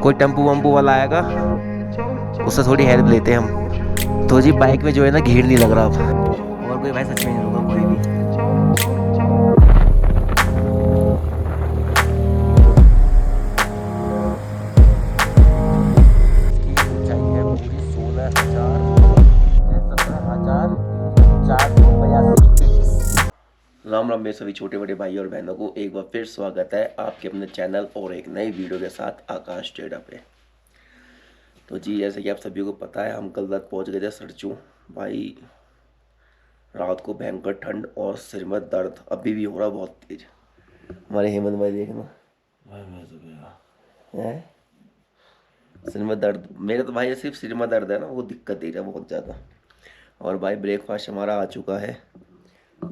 कोई टेम्पू वम्पू वाला आएगा, उससे थोड़ी हेल्प लेते हैं हम। तो जी बाइक में जो है ना घेर नहीं लग रहा अब, और कोई भाई सच में नहीं होगा कोई भी। राम राम मेरे सभी छोटे बड़े भाई और बहनों को एक बार फिर स्वागत है आपके अपने चैनल और एक नई वीडियो के साथ आकाश ट्रेडर पे। तो जी जैसे कि आप सभी को पता है, हम कल रात पहुंच गए थे सरचू। भाई रात को भयंकर ठंड और सिर में दर्द अभी भी हो रहा बहुत तेज। हमारे हेमंत भाई देखना है सिर में दर्द। मेरे तो भाई सिर्फ सिर में दर्द है ना, वो दिक्कत दे रहा है बहुत ज़्यादा। और भाई ब्रेकफास्ट हमारा आ चुका है,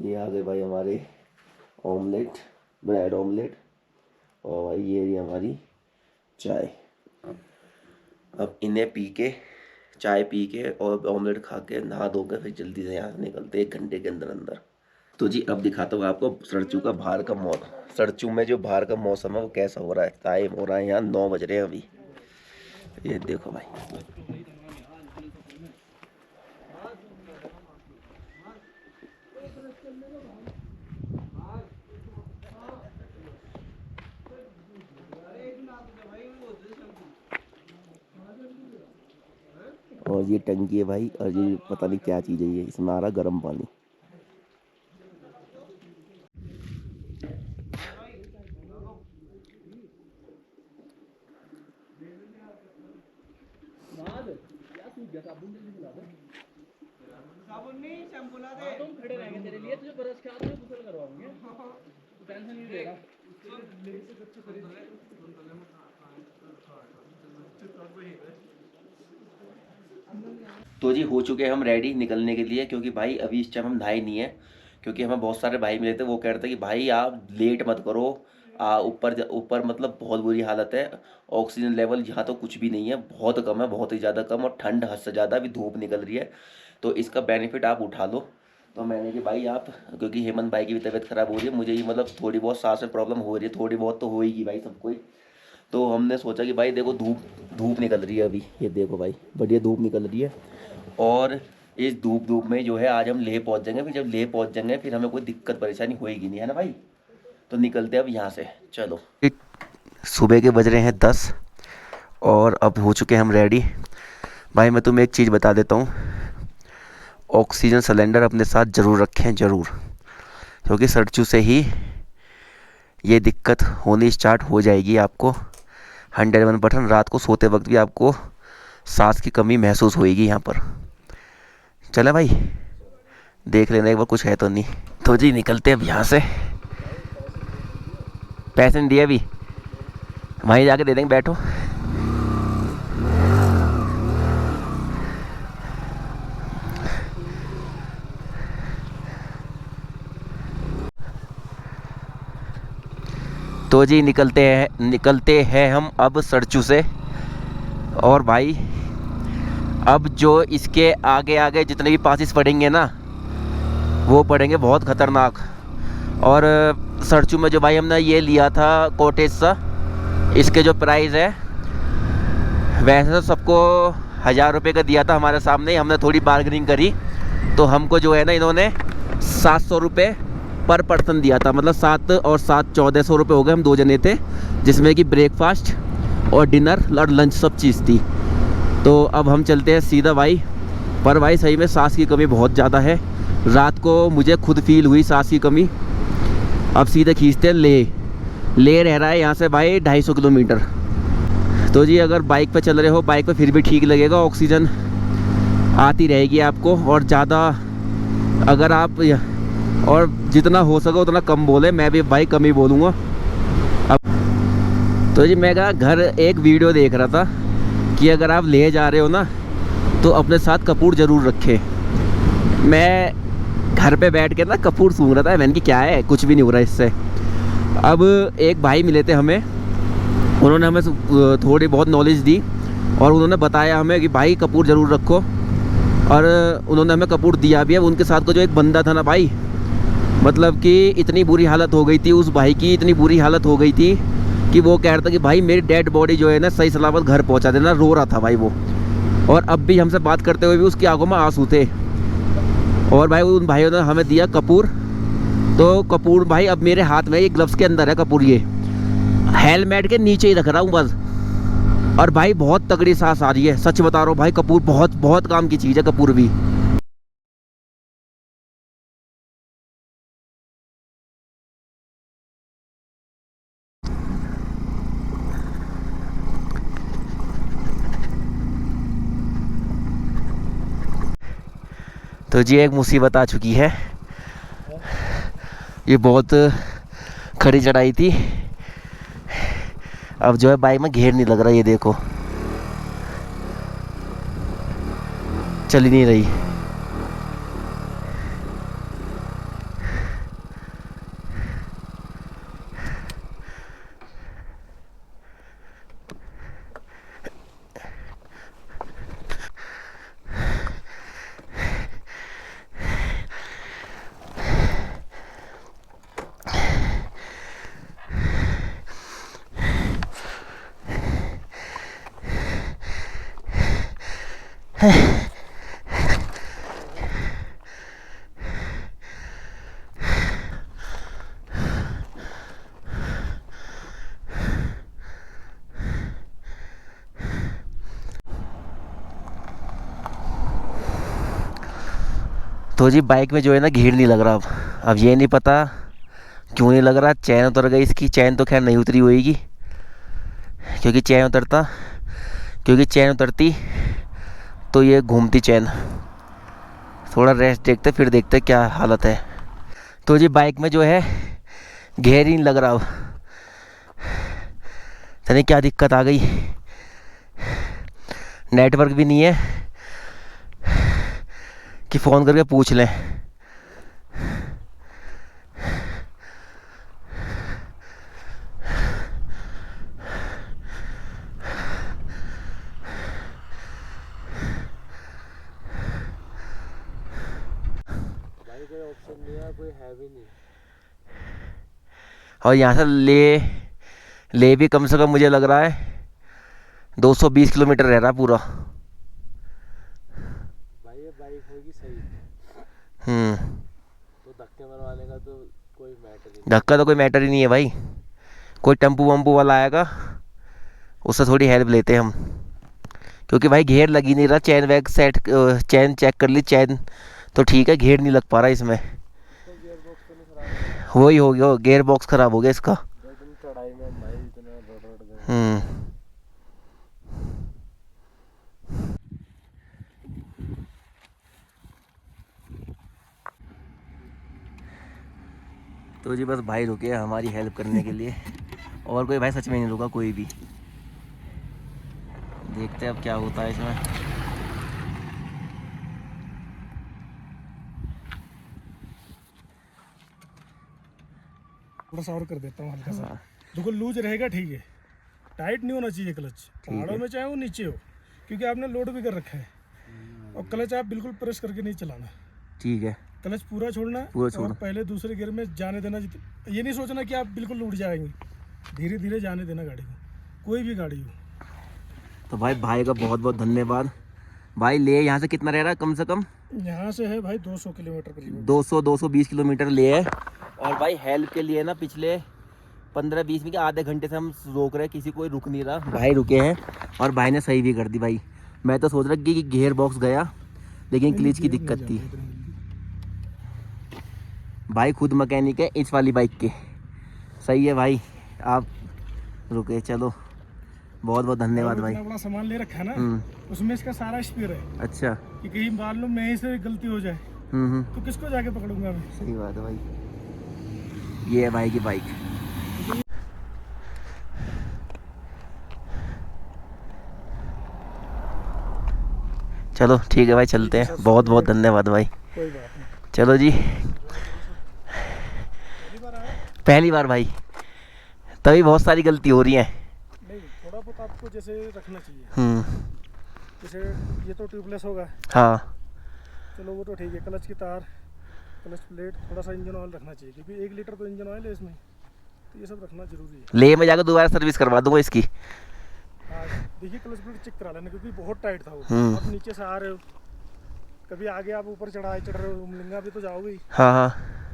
ये आ गए भाई हमारे ऑमलेट, ब्रेड ऑमलेट, और भाई ये रही हमारी चाय। अब इन्हें पी के, चाय पी के और ऑमलेट खा के नहा धो के फिर जल्दी से यहाँ से निकलते 1 घंटे के अंदर अंदर। तो जी अब दिखाता हूँ आपको सरचू का बाहर का मौसम। सरचू में जो बाहर का मौसम है वो कैसा हो रहा है। टाइम हो रहा है यहाँ 9 बज रहे हैं अभी, ये देखो भाई। और ये टंकी है भाई, और ये पता नहीं क्या चीज़ है, ये इसमें आ रहा गर्म पानी। साबुन नहीं शैम्पू ला दे। तुम खड़े रहेंगे तेरे लिए, तुझे ब्रश के हाथ में गुसल करवाऊंगे, टेंशन नहीं लेगा। तो जी हो चुके हैं हम रेडी निकलने के लिए, क्योंकि भाई अभी इस टाइम हम नहाए नहीं है। क्योंकि हमें बहुत सारे भाई मिले थे, वो कह रहे थे कि भाई आप लेट मत करो, ऊपर ऊपर मतलब बहुत बुरी हालत है। ऑक्सीजन लेवल यहाँ तो कुछ भी नहीं है, बहुत कम है, बहुत ही ज़्यादा कम, और ठंड हद से ज़्यादा अभी धूप निकल रही है, तो इसका बेनिफिट आप उठा लो। तो मैंने कि भाई आप, क्योंकि हेमंत भाई की भी तबीयत ख़राब हो रही है, मुझे ही मतलब थोड़ी बहुत सांस में प्रॉब्लम हो रही है, थोड़ी बहुत तो होएगी भाई सबको ही। तो हमने सोचा कि भाई देखो धूप निकल रही है अभी, ये देखो भाई बढ़िया धूप निकल रही है, और इस धूप में जो है आज हम लेह पहुंच जाएंगे। फिर जब लेह पहुंच जाएंगे फिर हमें कोई दिक्कत परेशानी होएगी नहीं, है ना भाई। तो निकलते हैं अब यहाँ से, चलो। सुबह के बज रहे हैं 10 और अब हो चुके हैं हम रेडी। भाई मैं तुम्हें एक चीज़ बता देता हूँ, ऑक्सीजन सिलेंडर अपने साथ ज़रूर रखें, ज़रूर, क्योंकि सरचू से ही ये दिक्कत होनी स्टार्ट हो जाएगी आपको 101%। रात को सोते वक्त भी आपको सांस की कमी महसूस होएगी यहाँ पर। चले भाई देख लेना एक बार कुछ है तो नहीं। तो जी निकलते अब यहाँ से, पैसे नहीं दिए अभी, वहीं जाके दे देंगे, बैठो। तो जी निकलते हैं हम अब सरचू से। और भाई अब जो इसके आगे आगे जितने भी पासिस पड़ेंगे ना, वो पड़ेंगे बहुत ख़तरनाक। और सरचू में जो भाई हमने ये लिया था कॉटेज सा, इसके जो प्राइस है, वैसे तो सबको 1000 रुपये का दिया था हमारे सामने, हमने थोड़ी बार्गेनिंग करी तो हमको जो है ना इन्होंने 700 रुपये पर पर्सन दिया था। मतलब 7 और 7 1400 रुपये हो गए, हम 2 जने थे, जिसमें कि ब्रेकफास्ट और डिनर और लंच सब चीज़ थी। तो अब हम चलते हैं सीधा भाई। पर भाई सही में सांस की कमी बहुत ज़्यादा है, रात को मुझे खुद फील हुई सांस की कमी। अब सीधे खींचते ले रह रहा है यहाँ से भाई 250 किलोमीटर। तो जी अगर बाइक पे चल रहे हो, बाइक पे फिर भी ठीक लगेगा, ऑक्सीजन आती रहेगी आपको। और ज़्यादा अगर आप, और जितना हो सके उतना कम बोले, मैं भी भाई कम ही बोलूँगा अब। तो जी मैं कहा घर एक वीडियो देख रहा था कि अगर आप ले जा रहे हो ना तो अपने साथ कपूर ज़रूर रखें। मैं घर पे बैठ के ना कपूर सूंघ रहा था, मैंने कि क्या है, कुछ भी नहीं हो रहा इससे। अब एक भाई मिले थे हमें, उन्होंने हमें थोड़ी बहुत नॉलेज दी और उन्होंने बताया हमें कि भाई कपूर ज़रूर रखो, और उन्होंने हमें कपूर दिया भी है। उनके साथ को जो एक बंदा था ना भाई, मतलब कि इतनी बुरी हालत हो गई थी उस भाई की, इतनी बुरी हालत हो गई थी कि वो कह रहा था कि भाई मेरी डेड बॉडी जो है ना सही सलामत घर पहुंचा देना, रो रहा था भाई वो। और अब भी हमसे बात करते हुए भी उसकी आंखों में आंसू थे। और भाई उन भाइयों ने हमें दिया कपूर, तो कपूर भाई अब मेरे हाथ में, ये ग्लव्स के अंदर है कपूर, ये हेलमेट के नीचे ही रख रहा हूँ बस। और भाई बहुत तगड़ी सांस आ रही है, सच बता रहा हूँ भाई, कपूर बहुत बहुत काम की चीज़ है कपूर भी। तो जी एक मुसीबत आ चुकी है, ये बहुत खड़ी चढ़ाई थी। अब जो है बाइक में घेर नहीं लग रहा, ये देखो चल ही नहीं रही। तो जी बाइक में जो है ना घेर नहीं लग रहा। अब ये नहीं पता क्यों नहीं लग रहा। चैन उतर गई इसकी, चैन तो खैर नहीं उतरी होएगी, क्योंकि चैन उतरती तो ये घूमती चैन। थोड़ा रेस्ट देखते फिर देखते क्या हालत है। तो जी बाइक में जो है घेर ही नहीं लग रहा। अब नहीं क्या दिक्कत आ गई, नेटवर्क भी नहीं है कि फ़ोन करके पूछ लें। कोई ऑप्शन नहीं है, कोई है भी नहीं। और यहाँ से ले भी कम से कम मुझे लग रहा है 220 किलोमीटर रह रहा पूरा। भाई ये बाइक होगी सही तो धक्के मरवाने का तो कोई मैटर ही नहीं। धक्का तो कोई मैटर ही नहीं है भाई। कोई टेम्पू वम्पू वाला आएगा उससे थोड़ी हेल्प लेते हैं हम, क्योंकि भाई घेर लग ही नहीं रहा। चैन वैग सेट, चैन चेक कर ली, चैन तो ठीक है, घेर नहीं लग पा रहा इसमें। तो गियर बॉक्स तो नहीं खराब वही हो गया, गेयर बॉक्स खराब हो गया इसका। दो दिन चढ़ाई में भाई इतना रगड़ गए। तो जी बस भाई रुके हैं हमारी हेल्प करने के लिए, और कोई भाई सच में नहीं रुका कोई भी। देखते हैं अब क्या होता है इसमें। थोड़ा सा और कर देता हूँ हल्का सा, देखो लूज रहेगा ठीक है, टाइट नहीं होना चाहिए क्लच। पहाड़ों में चाहे वो नीचे हो, क्योंकि आपने लोड भी कर रखा है। और क्लच आप बिल्कुल प्रेस करके नहीं चलाना, ठीक है, क्लच पूरा छोड़ना है। और पहले दूसरे गियर में जाने देना, ये नहीं सोचना कि आप बिल्कुल उड़ जाएंगे, धीरे धीरे जाने देना गाड़ी को, कोई भी गाड़ी हो। तो भाई का बहुत बहुत धन्यवाद। भाई ले यहाँ से कितना रह रहा है कम से कम? यहाँ से है भाई 200 किलोमीटर करीब, 220 किलोमीटर ले है। और भाई हेल्प के लिए ना पिछले 15-20 मिनट, आधे घंटे से हम रोक रहे हैं, किसी कोई रुक नहीं रहा। भाई रुके हैं और भाई ने सही भी कर दी। भाई मैं तो सोच रहा कि गियर बॉक्स गया, लेकिन क्लीच की दिक्कत थी। भाई खुद मैकेनिक है इस वाली बाइक के। सही है भाई, आप रुके, चलो बहुत बहुत धन्यवाद भाई। इतना बड़ा सामान ले रखा है ना, उसमें इसका सारा स्पेयर है। अच्छा, कि कहीं मालूम में से गलती हो जाए तो किसको जाके पकड़ूंगा मैं। सही बात है भाई। ये है भाई की बाइक। चलो ठीक है भाई, चलते हैं। बहुत बहुत धन्यवाद भाई। कोई बात नहीं। चलो जी, पहली बार भाई, तभी बहुत सारी गलती हो रही है। नहीं, थोड़ा बहुत आपको जैसे रखना चाहिए। जैसे ये तो ट्यूबलेस होगा, हाँ, चलो वो तो ठीक है। क्लच की तार, क्लच प्लेट, थोड़ा सा इंजन ऑयल रखना चाहिए, क्योंकि 1 लीटर तो इंजन ऑयल है इसमें। तो ये सब रखना जरूरी है। ले में जाकर दोबारा सर्विस करवा दूंगा इसकी। हाँ देखिए क्लच प्लेट चेक करा लेना क्योंकि बहुत टाइट था वो। आप नीचे से आ रहे हो, कभी आगे आप ऊपर चढ़ रहे हो, उमलिंगा भी तो जाओगे ही, हाँ हाँ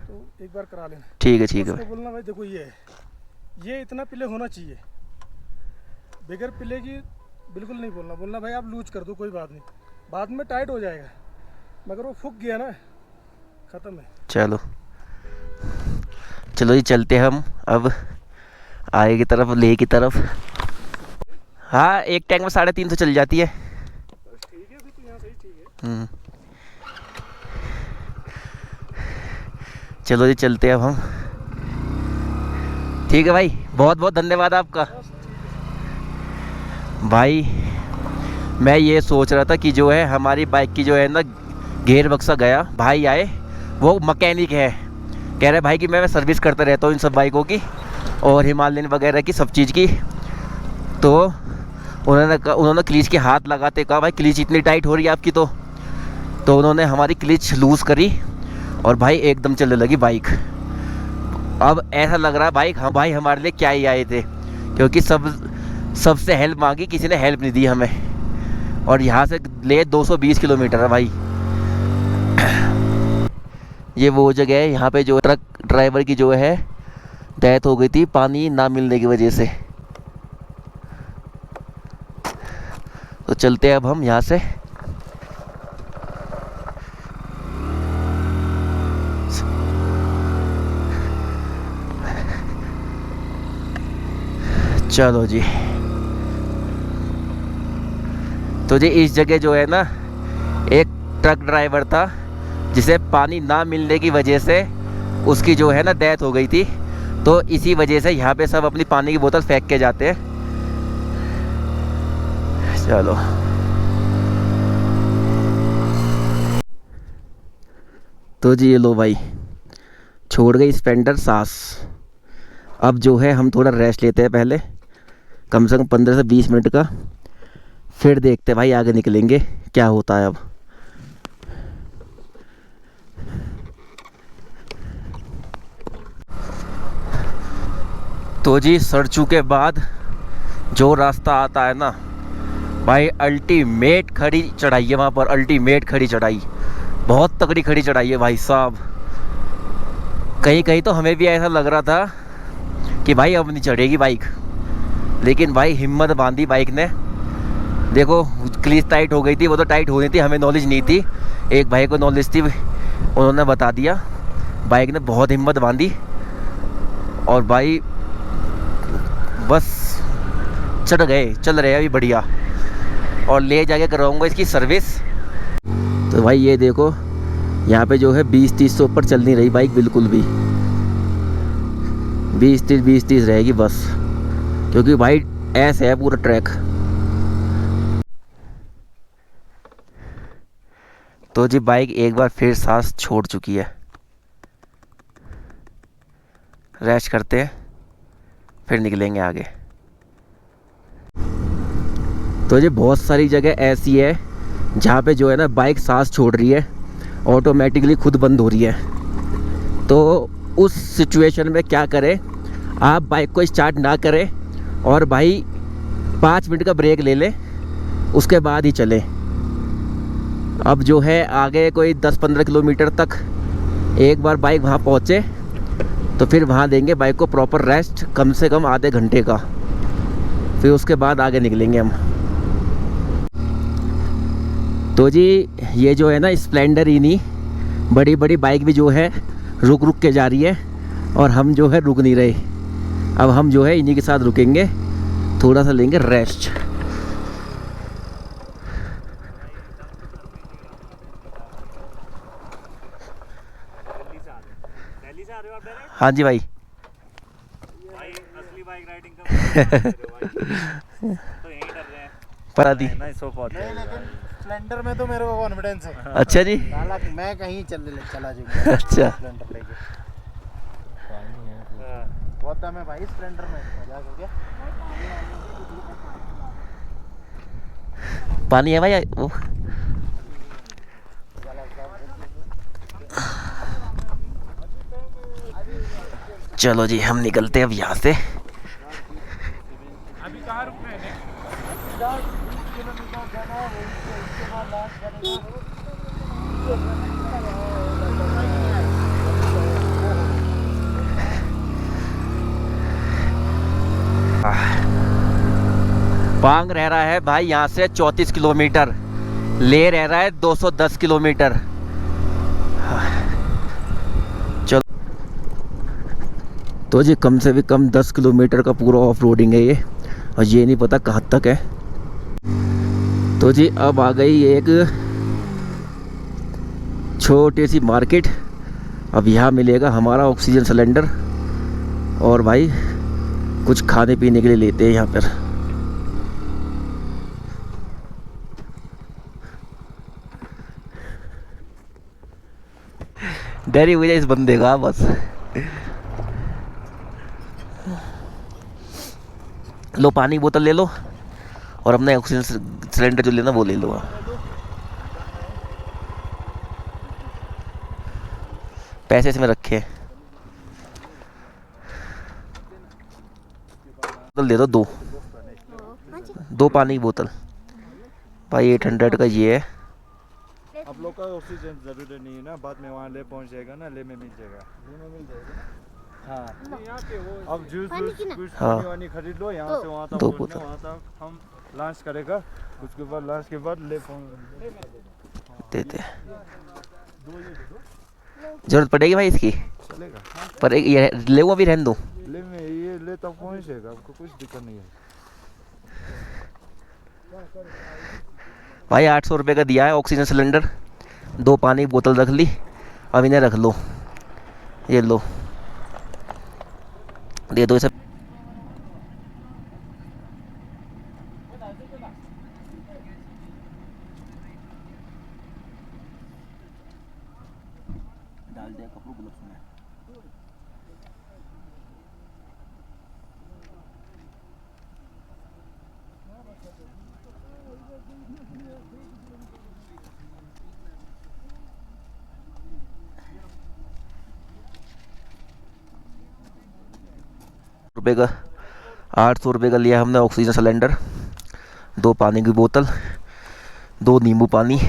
तो एक बार करा लेना। ठीक है ठीक है। उसको बोलना भाई देखो ये इतना पिले होना चाहिए, बगैर पिले की बिल्कुल नहीं बोलना भाई आप लूज कर दो कोई बात नहीं, बाद में टाइट हो जाएगा, मगर वो फूक गया ना ख़त्म है। चलो चलो जी चलते हम अब आगे की तरफ, लेह की तरफ। हाँ एक टैंक में 350 चल जाती है। ठीक है फिर तो यहाँ सही ठीक है। चलो जी चलते हैं अब हम। ठीक है भाई, बहुत बहुत धन्यवाद आपका। भाई मैं ये सोच रहा था कि जो है हमारी बाइक की जो है ना गियर बक्सा गया, भाई आए वो मैकेनिक है, कह रहे भाई कि मैं सर्विस करता रहता हूँ इन सब बाइकों की और हिमालयन वगैरह की सब चीज़ की। तो उन्होंने क्लीच के हाथ लगाते कहा भाई क्लीच इतनी टाइट हो रही है आपकी, तो उन्होंने हमारी क्लीच लूज़ करी और भाई एकदम चलने लगी बाइक। अब ऐसा लग रहा है बाइक हाँ भाई हमारे लिए क्या ही आए थे, क्योंकि सबसे हेल्प मांगी, किसी ने हेल्प नहीं दी हमें। और यहाँ से ले 220 किलोमीटर है भाई। ये वो जगह है यहाँ पे जो ट्रक ड्राइवर की जो है डेथ हो गई थी पानी ना मिलने की वजह से। तो चलते हैं अब हम यहाँ से। चलो जी, तो जी इस जगह जो है ना एक ट्रक ड्राइवर था जिसे पानी ना मिलने की वजह से उसकी जो है ना डेथ हो गई थी। तो इसी वजह से यहाँ पे सब अपनी पानी की बोतल फेंक के जाते हैं। चलो तो जी ये लो भाई, छोड़ गई स्प्लेंडर सांस। अब जो है हम थोड़ा रेस्ट लेते हैं पहले, कम से कम 15 से 20 मिनट का, फिर देखते हैं भाई आगे निकलेंगे क्या होता है अब। तो जी सरचू के बाद जो रास्ता आता है ना भाई, अल्टीमेट खड़ी चढ़ाई है वहाँ पर, अल्टीमेट खड़ी चढ़ाई, बहुत तगड़ी खड़ी चढ़ाई है भाई साहब। कहीं कहीं तो हमें भी ऐसा लग रहा था कि भाई अब नहीं चढ़ेगी बाइक, लेकिन भाई हिम्मत बांधी बाइक ने। देखो क्लीच टाइट हो गई थी, वो तो टाइट होनी थी, हमें नॉलेज नहीं थी, एक भाई को नॉलेज थी, उन्होंने बता दिया। बाइक ने बहुत हिम्मत बांधी और भाई बस चढ़ गए, चल रहे हैं अभी बढ़िया। और ले जाके करवाऊंगा इसकी सर्विस। तो भाई ये देखो यहाँ पे जो है 20-30 से ऊपर चल नहीं रही बाइक बिल्कुल भी, 20-30 रहेगी बस, क्योंकि भाई ऐसे है पूरा ट्रैक। तो जी बाइक एक बार फिर सांस छोड़ चुकी है, रेस्ट करते हैं फिर निकलेंगे आगे। तो जी बहुत सारी जगह ऐसी है जहाँ पे जो है ना बाइक सांस छोड़ रही है, ऑटोमेटिकली खुद बंद हो रही है। तो उस सिचुएशन में क्या करें, आप बाइक को स्टार्ट ना करें और भाई 5 मिनट का ब्रेक ले लें, उसके बाद ही चलें। अब जो है आगे कोई 10-15 किलोमीटर तक एक बार बाइक वहाँ पहुँचे तो फिर वहाँ देंगे बाइक को प्रॉपर रेस्ट, कम से कम आधे घंटे का, फिर उसके बाद आगे निकलेंगे हम। तो जी ये जो है ना स्प्लेंडर ही नहीं, बड़ी बड़ी बाइक भी जो है रुक रुक के जा रही है और हम जो है रुक नहीं रहे। अब हम जो है इन्हीं के साथ रुकेंगे, थोड़ा सा लेंगे रेस्ट। दिल्ली से आ रहे हो आप डायरेक्ट? हाँ जी भाई। भाई असली बाइक राइडिंग का तो यहीं डर रहे हैं पता थी। नहीं सो पहुंच लेकिन स्प्लेंडर में तो मेरे को कॉन्फिडेंस है, अच्छा जी, हालांकि मैं कहीं चला जाऊंगा अच्छा स्प्लेंडर लेके। बहुत दम है भाई स्प्लेंडर में, मजाक हो गया। पानी है भाई वो। चलो जी हम निकलते हैं अब यहाँ से। अभी कहाँ रुक रहे हैं? 20 किलोमीटर जाना है, उसके बाद लॉन्च करेंगे। पांग रह रहा है भाई यहाँ से 34 किलोमीटर, ले रह रहा है 210 किलोमीटर। चलो तो जी कम से भी कम 10 किलोमीटर का पूरा ऑफ रोडिंग है ये, और ये नहीं पता कहाँ तक है। तो जी अब आ गई एक छोटी सी मार्केट। अब यहाँ मिलेगा हमारा ऑक्सीजन सिलेंडर, और भाई कुछ खाने पीने के लिए लेते हैं यहाँ पर। डरी हुई है इस बंदे का बस। लो पानी की बोतल ले लो, और अपना ऑक्सीजन सिलेंडर जो लेना वो ले लो। पैसे इसमें रखे, बोतल दे दो, दो पानी की बोतल भाई। 800 का ये है। आप लोग का ऑक्सीजन जरूरी नहीं है ना, बाद में वहाँ ले पहुँच जाएगा ना, ले में मिल जाएगा। हाँ अब जूस कुछ हाँ। पानी खरीद लो, यहाँ से वहाँ तक दो पहुँचना, बोतल। वहाँ तक हम लंच करेगा, उसके बाद लंच के बाद ले देते हैं। जरूरत पड़ेगी भाई इसकी, चलेगा। पर एक ये ले वो भी रहने दो। ले में ये ले तक पहुँच जाएगा, आपको कुछ दिक्कत नहीं है। भाई 800 रुपये का दिया है ऑक्सीजन सिलेंडर, दो पानी की बोतल रख ली। अब इन्हें रख लो, ये लो दे दो इसे। डाल दे कपड़ों ग्लव्स में। रुपये का 800 रुपये का लिया हमने ऑक्सीजन सिलेंडर, दो पानी की बोतल, दो नींबू पानी,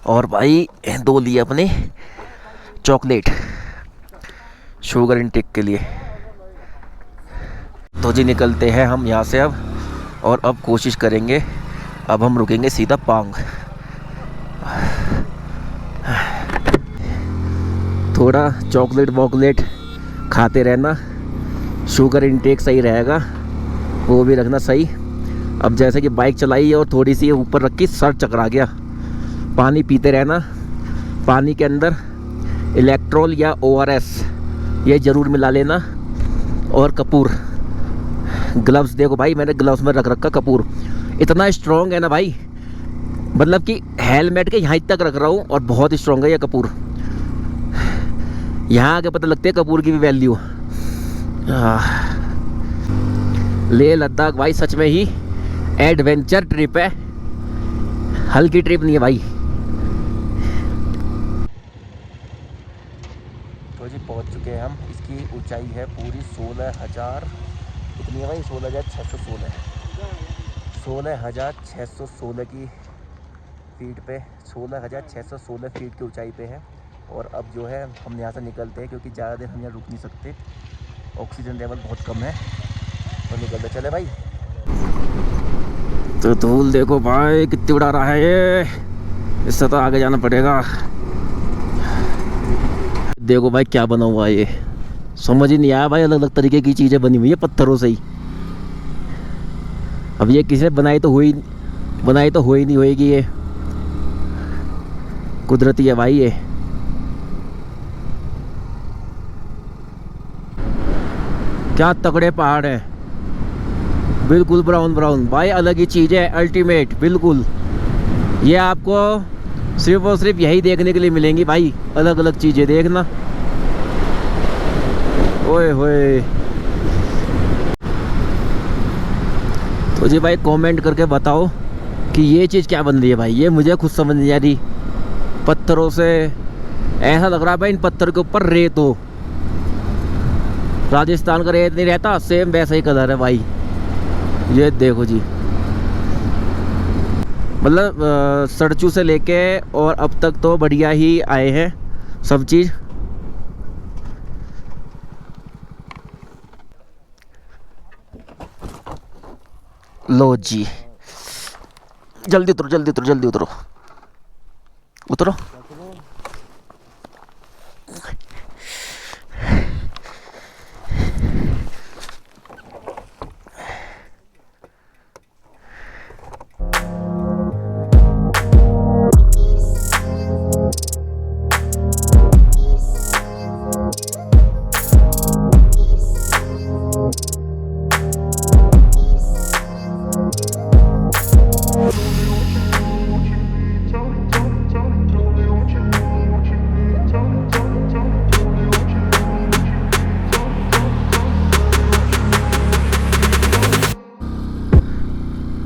और भाई दो लिए अपने चॉकलेट शुगर इनटेक के लिए। तो जी निकलते हैं हम यहाँ से अब, और अब कोशिश करेंगे, अब हम रुकेंगे सीधा पांग। थोड़ा चॉकलेट वॉकलेट खाते रहना, शुगर इनटेक सही रहेगा, वो भी रखना सही। अब जैसे कि बाइक चलाई और थोड़ी सी ऊपर रखी, सर चकरा गया। पानी पीते रहना, पानी के अंदर इलेक्ट्रोल या ORS ये ज़रूर मिला लेना, और कपूर। ग्लव्स देखो भाई, मैंने ग्लव्स में रख रखा कपूर, इतना स्ट्रॉन्ग है ना भाई, मतलब कि हेलमेट के यहाँ तक रख रहा हूँ, और बहुत स्ट्रॉन्ग है ये कपूर। यहाँ आके पता लगती है कपूर की भी वैल्यू। लेह लद्दाख भाई सच में ही एडवेंचर ट्रिप है, हल्की ट्रिप नहीं है भाई। तो जी पहुंच चुके हैं हम। इसकी ऊंचाई है पूरी 16,000, कितनी है भाई? 16,616 16,616 की फीट पे, 16,616 फीट की ऊंचाई पे है। और अब जो है हम यहाँ से निकलते हैं, क्योंकि ज़्यादा देर हम यहाँ रुक नहीं सकते, ऑक्सीजन लेवल बहुत कम है, तो निकलते चले भाई। तो धूल देखो भाई कितनी उड़ा रहा है ये, इससे तो आगे जाना पड़ेगा। देखो भाई क्या बना हुआ है ये, समझ ही नहीं आया भाई, अलग अलग तरीके की चीज़ें बनी हुई है पत्थरों से ही। अब ये किसी ने बनाई तो हुई नहीं होएगी, ये कुदरती है भाई ये। क्या तगड़े पहाड़ है, बिल्कुल ब्राउन भाई, अलग ही चीज़ है, अल्टीमेट बिल्कुल। ये आपको सिर्फ और सिर्फ यही देखने के लिए मिलेंगी भाई, अलग अलग चीज़ें देखना। ओए होए। तो जी भाई कमेंट करके बताओ कि ये चीज़ क्या बन रही है भाई, ये मुझे खुद समझ नहीं आ रही। पत्थरों से ऐसा लग रहा है भाई इन पत्थर के ऊपर रेत हो, राजस्थान का रेत नहीं रहता, सेम वैसा ही कलर है भाई। ये देखो जी, मतलब सड़चू से लेके और अब तक तो बढ़िया ही आए हैं सब चीज़। लो जी, जल्दी उतरो जल्दी उतरो जल्दी उतरो उतरो।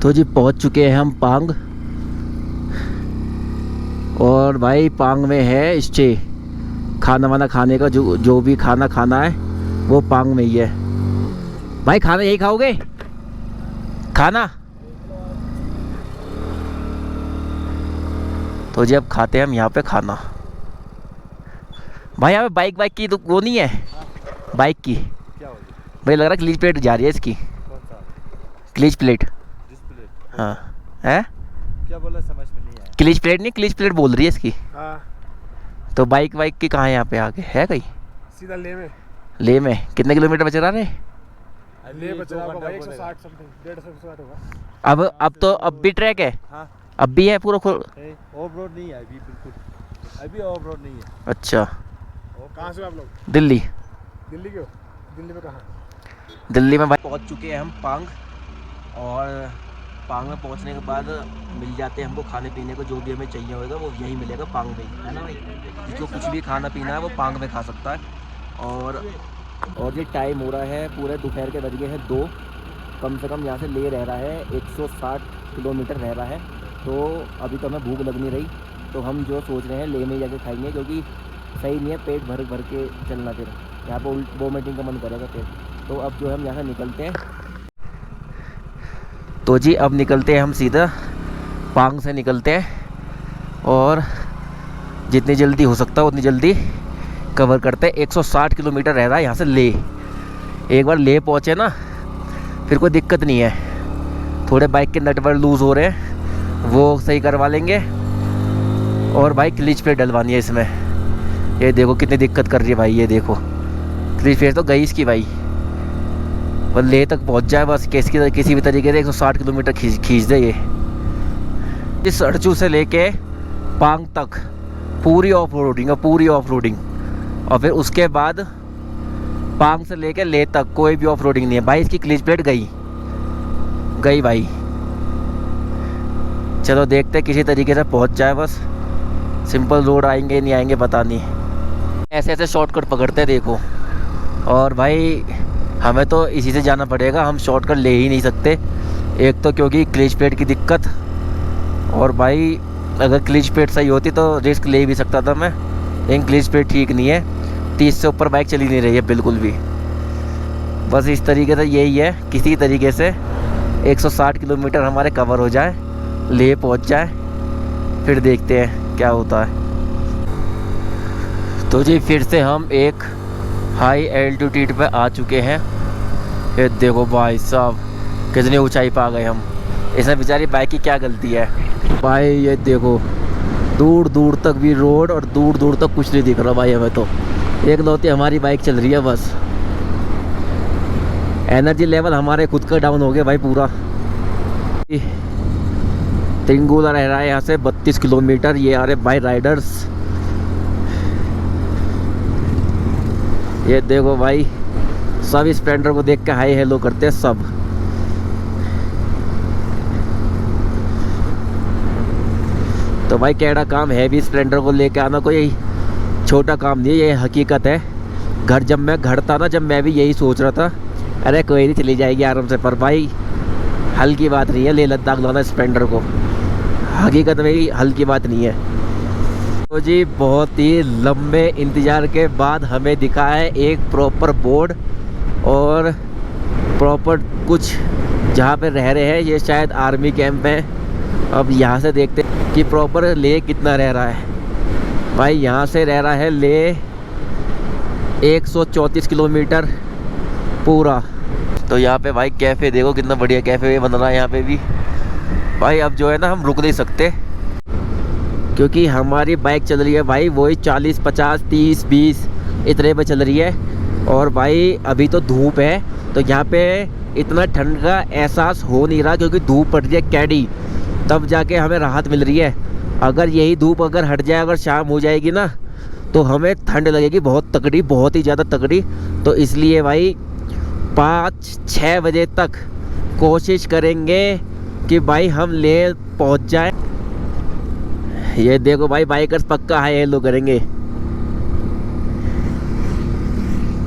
तो जी पहुंच चुके हैं हम पांग, और भाई पांग में है स्टे, खाना वाना खाने का, जो भी खाना खाना है वो पांग में ही है। भाई खाना यही खाओगे? खाना तो जी अब खाते हैं हम यहाँ पे खाना। भाई यहाँ पे बाइक की तो वो नहीं है, बाइक की क्या हो गया? भाई लग रहा है क्लीच प्लेट जा रही है इसकी, कौन सा? क्लीच प्लेट। डिस्प्ले? हाँ है, क्या बोला समझ में नहीं आया। क्लीच प्लेट नहीं, क्लीच प्लेट बोल रही है इसकी। हाँ तो बाइक की कहाँ है यहाँ पे आगे है कहीं? सीधा ले में। ले में कितने किलोमीटर बच रहा है? ले बच रहा होगा भाई 160 समथिंग, 150 होगा। अब तो अब भी ट्रैक है? हाँ अब भी है पूरा ऑफ रोड नहीं है अभी, बिल्कुल अभी ऑफ रोड नहीं है। अच्छा, कहाँ से हो आप लोग? दिल्ली। दिल्ली के हो? दिल्ली में कहाँ? दिल्ली में भाई पहुंच चुके हैं हम पांग, और पांग में पहुंचने के बाद मिल जाते हैं हमको खाने पीने को, जो भी हमें चाहिए होगा वो यहीं मिलेगा पांग में ही, है ना भाई? जिसको कुछ भी खाना पीना है वो पांग में खा सकता है। और ये टाइम हो रहा है पूरे दोपहर के बज गए हैं 2, कम से कम यहाँ से ले रह रहा है 160 किलोमीटर रह रहा है। तो अभी तो हमें भूख लग नहीं रही, तो हम जो सोच रहे हैं ले में जाके खाएंगे, क्योंकि सही नहीं है पेट भर भर के चलना, फिर यहाँ पर वोमिटिंग का मन करेगा पेट। तो अब जो है हम यहाँ से निकलते हैं। तो जी अब निकलते हैं हम सीधा पांग से निकलते हैं, और जितनी जल्दी हो सकता है उतनी जल्दी कवर करते हैं। 160 किलोमीटर रह रहा है यहाँ से ले। एक बार ले पहुँचे ना फिर कोई दिक्कत नहीं है। थोड़े बाइक के नट वर लूज़ हो रहे हैं, वो सही करवा लेंगे, और भाई क्लीच प्लेट डलवानी है इसमें। ये देखो कितनी दिक्कत कर रही है भाई, ये देखो क्लीच प्लेट तो गई इसकी भाई। बस ले तक पहुंच जाए, बस किसी भी तरीके से 160 किलोमीटर खींच दे ये। इस सड़चू से लेके पांग तक पूरी ऑफ रोडिंग है, पूरी ऑफ रोडिंग। और फिर उसके बाद पांग से लेके ले तक कोई भी ऑफ रोडिंग नहीं है भाई। इसकी क्लीच प्लेट गई भाई। चलो देखते हैं किसी तरीके से पहुंच जाए, बस सिंपल रोड आएंगे नहीं आएंगे पता नहीं। ऐसे ऐसे शॉर्टकट पकड़ते देखो, और भाई हमें तो इसी से जाना पड़ेगा, हम शॉर्टकट ले ही नहीं सकते। एक तो क्योंकि क्लीच प्लेट की दिक्कत, और भाई अगर क्लीच प्लेट सही होती तो रिस्क ले भी सकता था मैं, लेकिन क्लीच प्लेट ठीक नहीं है। 30 से ऊपर बाइक चली नहीं रही है बिल्कुल भी। बस इस तरीके से यही है, किसी तरीके से 160 किलोमीटर हमारे कवर हो जाए, ले पहुंच जाए, फिर देखते हैं क्या होता है। तो जी फिर से हम एक हाई एल्टीट्यूड पे आ चुके हैं। ये देखो भाई साहब कितनी ऊंचाई पे आ गए हम। इसमें बेचारी बाइक की क्या गलती है भाई। ये देखो दूर दूर तक भी रोड, और दूर दूर तक कुछ नहीं दिख रहा भाई हमें तो। एक लौती हमारी बाइक चल रही है बस। एनर्जी लेवल हमारे खुद का डाउन हो गया भाई पूरा। तिंगुला रह रहा है यहाँ से 32 किलोमीटर। ये आ रहे भाई राइडर्स, ये देखो भाई सब स्प्लेंडर को देख के हाई हेलो करते हैं सब। तो भाई कैड़ा काम है भी, स्प्लेंडर को लेके आना कोई छोटा काम नहीं है, ये हकीकत है। जब मैं घर था ना, जब मैं भी यही सोच रहा था, अरे कोई नहीं चली जाएगी आराम से, पर भाई हल्की बात नहीं है ले लद्दाख लाना स्प्लेंडर को, हकीकत में ही हल्की बात नहीं है। तो जी बहुत ही लंबे इंतज़ार के बाद हमें दिखा है एक प्रॉपर बोर्ड और प्रॉपर कुछ जहाँ पे रह रहे हैं ये शायद आर्मी कैंप है। अब यहाँ से देखते हैं कि प्रॉपर ले कितना रह रहा है। भाई यहाँ से रह रहा है ले 134 किलोमीटर पूरा। तो यहाँ पे भाई कैफ़े देखो कितना बढ़िया कैफ़े बन रहा है यहाँ पे भी। भाई अब जो है ना हम रुक नहीं सकते क्योंकि हमारी बाइक चल रही है भाई वही 40, 50, 30, 20 इतने पे चल रही है। और भाई अभी तो धूप है तो यहाँ पे इतना ठंड का एहसास हो नहीं रहा क्योंकि धूप पड़ रही है कैडी, तब जाके हमें राहत मिल रही है। अगर यही धूप अगर हट जाए, अगर शाम हो जाएगी ना तो हमें ठंड लगेगी बहुत तगड़ी, बहुत ही ज़्यादा तगड़ी। तो इसलिए भाई 5-6 बजे तक कोशिश करेंगे कि भाई हम ले पहुंच जाए। ये देखो भाई बाइकर्स पक्का हाई हेलो करेंगे।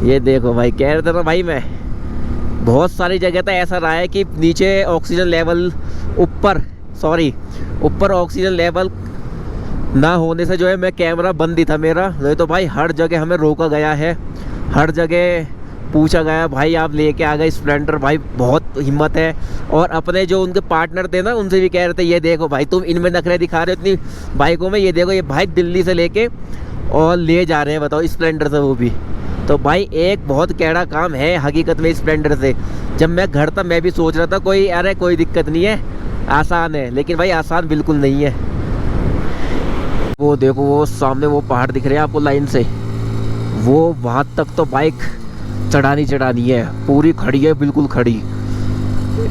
ये देखो भाई कह रहे थे ना भाई मैं, बहुत सारी जगह तो ऐसा रहा है कि नीचे ऑक्सीजन लेवल ऊपर ऑक्सीजन लेवल ना होने से जो है मैं कैमरा बंद ही था मेरा। नहीं तो भाई हर जगह हमें रोका गया है, हर जगह पूछा गया भाई आप लेके आ गए स्प्लेंडर, भाई बहुत हिम्मत है। और अपने जो उनके पार्टनर थे ना उनसे भी कह रहे थे ये देखो भाई तुम इनमें नखरे दिखा रहे हो इतनी बाइकों में, ये देखो ये बाइक दिल्ली से लेके और ले जा रहे हैं बताओ स्प्लेंडर से वो भी। तो भाई एक बहुत कैड़ा काम है हकीकत में स्प्लेंडर से। जब मैं घर था मैं भी सोच रहा था कोई दिक्कत नहीं है, आसान है, लेकिन भाई आसान बिल्कुल नहीं है। वो देखो वो सामने वो पहाड़ दिख रहे हैं आपको लाइन से, वो वहाँ तक तो बाइक चढ़ानी है, पूरी खड़ी है, बिल्कुल खड़ी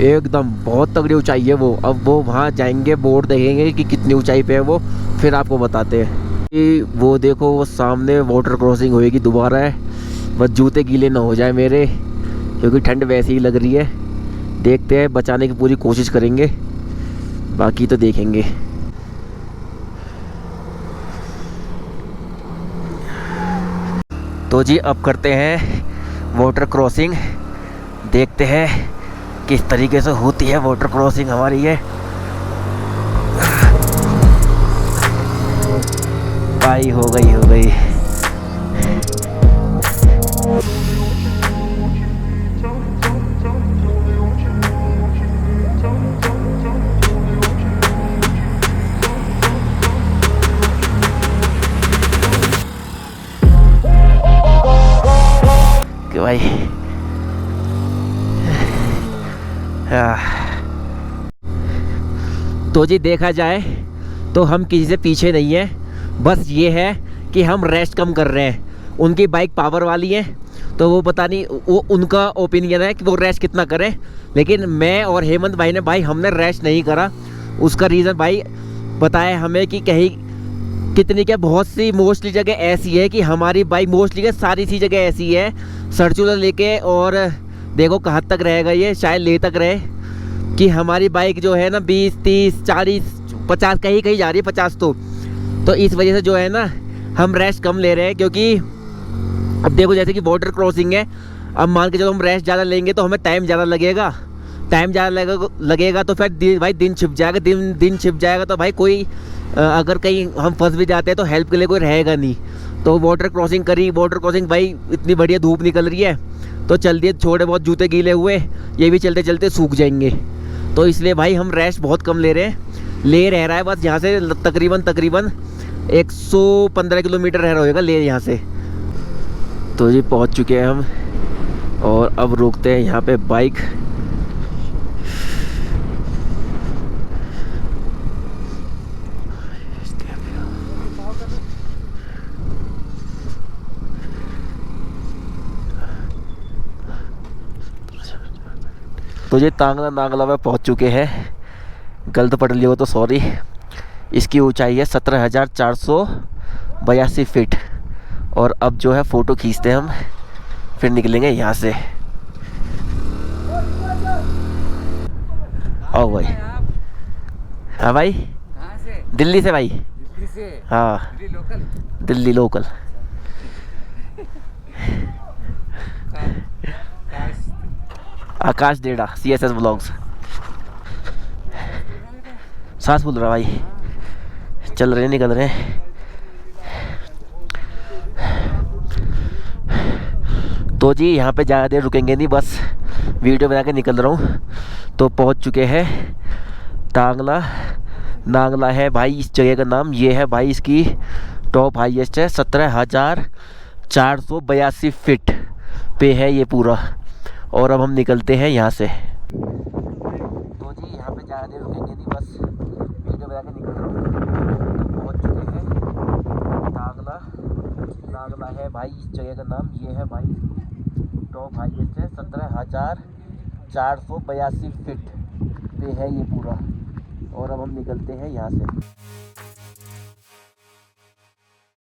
एकदम, बहुत तगड़ी ऊंचाई है वो। अब वो वहाँ जाएंगे बोर्ड देखेंगे कि कितनी ऊंचाई पे है वो, फिर आपको बताते हैं। कि वो देखो वो सामने वाटर क्रॉसिंग होएगी दोबारा है, बस जूते गीले ना हो जाए मेरे क्योंकि ठंड वैसे ही लग रही है। देखते हैं, बचाने की पूरी कोशिश करेंगे, बाकी तो देखेंगे। तो जी अब करते हैं वाटर क्रॉसिंग, देखते हैं किस तरीके से होती है वाटर क्रॉसिंग हमारी ये। भाई हो गई। कि भाई तो जी देखा जाए तो हम किसी से पीछे नहीं है, बस ये है कि हम रेस्ट कम कर रहे हैं। उनकी बाइक पावर वाली है तो वो पता नहीं, वो उनका ओपिनियन है कि वो रेस्ट कितना करें, लेकिन मैं और हेमंत भाई ने भाई हमने रेस्ट नहीं करा। उसका रीज़न भाई बताया हमें कि कहीं कितनी क्या बहुत सी मोस्टली जगह ऐसी है कि हमारी बाइक मोस्टली क्या सारी सी जगह ऐसी है सरचूला लेके, और देखो कहाँ तक रहेगा ये, शायद ले तक रहे, कि हमारी बाइक जो है ना 20, 30, 40, 50 कहीं जा रही है 50 तो इस वजह से जो है ना हम रेस्ट कम ले रहे हैं। क्योंकि अब देखो जैसे कि बॉर्डर क्रॉसिंग है, अब मान के चलो हम रेस्ट ज़्यादा लेंगे तो हमें टाइम ज़्यादा लगेगा तो फिर भाई दिन छिप जाएगा, दिन छिप जाएगा तो भाई कोई अगर कहीं हम फंस भी जाते हैं तो हेल्प के लिए कोई रहेगा नहीं। तो वाटर क्रॉसिंग भाई इतनी बढ़िया धूप निकल रही है तो चल दिए, थोड़े बहुत जूते गीले हुए ये भी चलते चलते सूख जाएंगे। तो इसलिए भाई हम रेस्ट बहुत कम ले रहे हैं। ले रह रहा है बस यहाँ से तकरीबन 115 किलोमीटर रह रहा होगा ले यहाँ से। तो जी पहुँच चुके हैं हम और अब रोकते हैं यहाँ पे बाइक। तो ये नांगला में पहुंच चुके हैं, गलत पढ़ लिया हो तो सॉरी। इसकी ऊंचाई है 17,482 फीट। और अब जो है फ़ोटो खींचते हैं हम, फिर निकलेंगे यहाँ से। आओ भाई। हाँ भाई, दिल्ली से भाई। हाँ दिल्ली लोकल। आकाश डेड़ा CSS ब्लॉग्स। सांस फूल रहा भाई, चल रहे निकल रहे हैं। तो जी यहाँ पे ज़्यादा देर रुकेंगे नहीं, बस वीडियो बना के निकल रहा हूँ। तो पहुँच चुके हैं टांगला। नांगला है भाई इस जगह का नाम। ये है भाई इसकी टॉप हाईएस्ट है, 17,482 फीट पे है ये पूरा। और अब हम निकलते हैं यहाँ से। तो जी यहाँ पे ज़्यादा देर रुकेंगे नहीं, बस वीडियो बना के निकल रहा हूँ। तो पहुँच चुके हैं टांगला। नांगला है भाई इस जगह का नाम। ये है भाई टॉप हाईएस्ट है, 17,482 फीट पे है ये पूरा। और अब हम निकलते हैं यहाँ से।